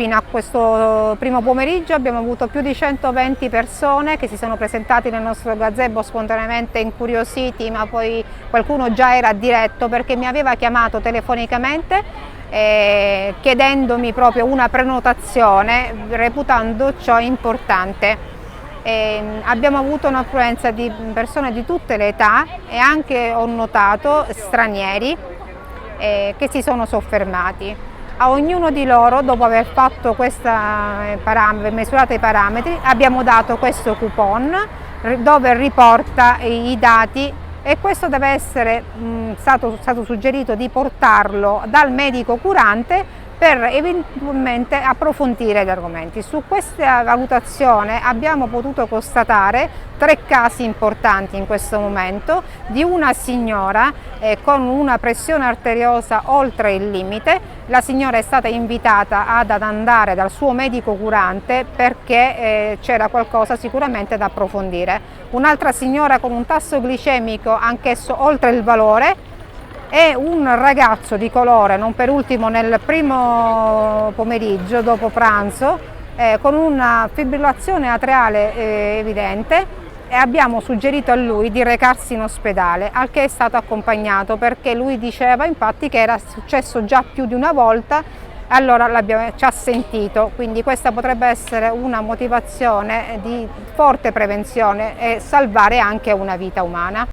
fino a questo primo pomeriggio abbiamo avuto più di 120 persone che si sono presentati nel nostro gazebo spontaneamente incuriositi, ma poi qualcuno già era diretto perché mi aveva chiamato telefonicamente chiedendomi proprio una prenotazione, reputando ciò importante. Abbiamo avuto un'affluenza di persone di tutte le età e anche, ho notato, stranieri che si sono soffermati. A ognuno di loro, dopo aver fatto misurato i parametri, abbiamo dato questo coupon dove riporta i dati, e questo deve essere stato suggerito di portarlo dal medico curante per eventualmente approfondire gli argomenti. Su questa valutazione abbiamo potuto constatare 3 casi importanti in questo momento di una signora con una pressione arteriosa oltre il limite. La signora è stata invitata ad andare dal suo medico curante perché c'era qualcosa sicuramente da approfondire. Un'altra signora con un tasso glicemico anch'esso oltre il valore, e un ragazzo di colore, non per ultimo nel primo pomeriggio dopo pranzo, con una fibrillazione atriale evidente, e abbiamo suggerito a lui di recarsi in ospedale, al che è stato accompagnato perché lui diceva infatti che era successo già più di una volta, allora ci ha sentito, quindi questa potrebbe essere una motivazione di forte prevenzione e salvare anche una vita umana.